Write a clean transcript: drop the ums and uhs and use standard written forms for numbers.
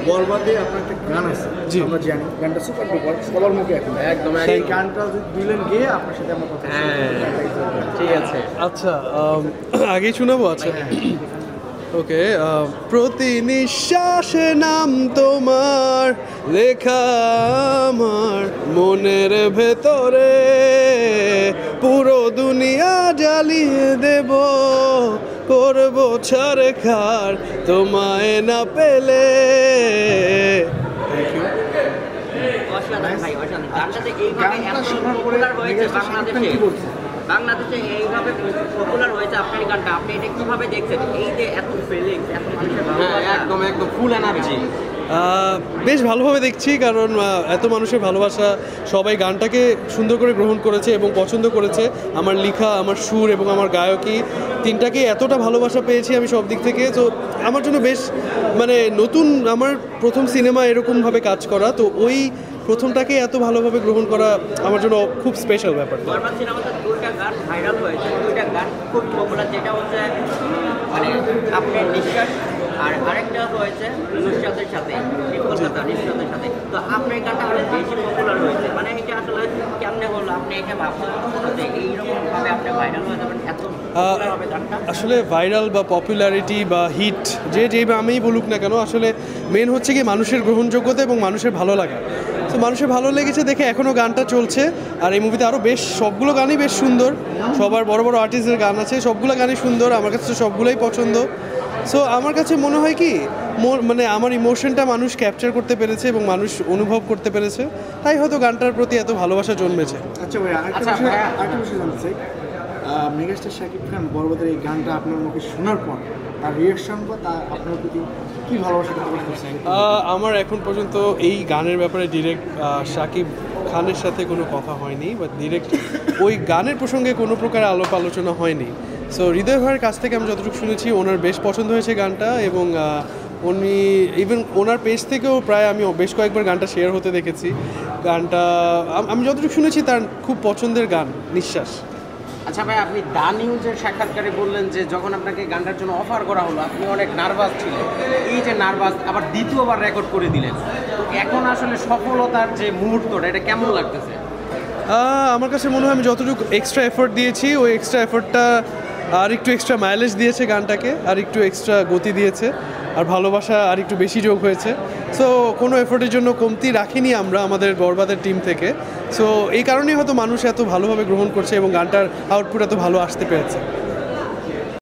বরবাদে আপনার একটা গান আছে, আমরা জানি গানটা সুপার ডুপার, সবার মুখে এখন একদম। সেই গানটা যদি দিলেন গিয়ে আপনার সাথে আমার কথা। ঠিক আছে, আচ্ছা আগেই শোনাবো। আচ্ছা ওকে। প্রতি নিঃশ্বাসে নাম তোমার লেখা আমার মনের ভেতরে, পুরো দুনিয়া জ্বালিয়ে দেব, করবো ছারখার তোমায় না পেলে। Thank you. বাংলাদেশে এইভাবে পপুলার হয়েছে আপনার গানটা, আপনি এটা কিভাবে দেখছেন? এই যে এত ফিলিংস, এত মানুষের ভালোবাসা, একদম ফুল এনার্জি। বেশ ভালোভাবে দেখছি, কারণ এত মানুষের ভালোবাসা, সবাই গানটাকে সুন্দর করে গ্রহণ করেছে এবং পছন্দ করেছে। আমার লেখা, আমার সুর এবং আমার গায়কী তিনটাকে এতটা ভালোবাসা পেয়েছি আমি সব দিক থেকে। তো আমার জন্য বেশ মানে নতুন, আমার প্রথম সিনেমা এরকমভাবে কাজ করা, তো ওই প্রথমটাকে এত ভালোভাবে গ্রহণ করা আমার জন্য খুব স্পেশাল ব্যাপার। বরবাদ সিনেমাতে দুইটা গান ভাইরাল হয়েছে, দুইটা গান খুব পপুলার, যেটা হচ্ছে মানে আপনার নিঃশ্বাস, আর আরেকটা হয়েছে নুসরাতের সাথে, নুসরাতের সাথে। তো আপনার গানটা আরো বেশি পপুলার হয়েছে, মানে এটা আসলে কেমনে হলো? আপনি এটা ভাবছেন যে এইরকমভাবে আপনি ভাইরাল হয়ে যাবেন, এত পপুলার হবে গানটা? আসলে ভাইরাল বা পপুলারিটি বা হিট যেই আমিই বলুক না কেন, আসলে মেন হচ্ছে কি মানুষের গ্রহণযোগ্যতা এবং মানুষের ভালো লাগা। তো মানুষের ভালো লেগেছে দেখে এখনও গানটা চলছে। আর এই মুভিতে আরও বেশ সবগুলো গানই বেশ সুন্দর, সবার বড় বড় আর্টিস্টের গান আছে, সবগুলো গানই সুন্দর, আমার কাছে সবগুলোই পছন্দ। সো আমার কাছে মনে হয় কি মানে আমার ইমোশনটা মানুষ ক্যাপচার করতে পেরেছে এবং মানুষ অনুভব করতে পেরেছে, তাই হয়তো গানটার প্রতি এত ভালোবাসা জন্মেছে। আচ্ছা ভাই, আরেকটা বিষয় জানতে চাই, মেগাস্টার শাকিব খান বরবাদের এই গানটা আপনার মুখে শোনার পর তার রিয়াকশন বা তা আপনার প্রতি কী ভালোবাসা করছে? আমার এখন পর্যন্ত এই গানের ব্যাপারে ডিরেক্ট শাকিব খানের সাথে কোনো কথা হয়নি, বা ডিরেক্ট ওই গানের প্রসঙ্গে কোনো প্রকার আলাপ আলোচনা হয়নি। সো হৃদয় ভাইয়ের কাছ থেকে আমি যতটুকু শুনেছি ওনার বেশ পছন্দ হয়েছে গানটা, এবং উনি ইভেন ওনার পেজ থেকেও প্রায় আমি বেশ কয়েকবার গানটা শেয়ার হতে দেখেছি। গানটা আমি যতটুকু শুনেছি তার খুব পছন্দের গান নিঃশ্বাস। আচ্ছা ভাই, আপনি দা নিউজের সাক্ষাৎকারে বললেন যে যখন আপনাকে গানটার জন্য অফার করা হলো আপনি অনেক নার্ভাস ছিলেন। এই যে নার্ভাস, আবার দ্বিতীয়বার রেকর্ড করে দিলেন, তো এখন আসলে সফলতার যে মুহূর্তটা, এটা কেমন লাগতেছে? আমার কাছে মনে হয় আমি যতটুকু এক্সট্রা এফোর্ট দিয়েছি, ওই এক্সট্রা এফোর্টটা আর একটু এক্সট্রা মাইলেজ দিয়েছে গানটাকে, আর একটু এক্সট্রা গতি দিয়েছে, আর ভালোবাসা আর একটু বেশি যোগ হয়েছে। সো কোনো এফোর্টের জন্য কমতি রাখিনি আমরা আমাদের বরবাদের টিম থেকে। সো এই কারণেই হয়তো মানুষ এত ভালোভাবে গ্রহণ করছে এবং গানটার আউটপুট এত ভালো আসতে পেরেছে।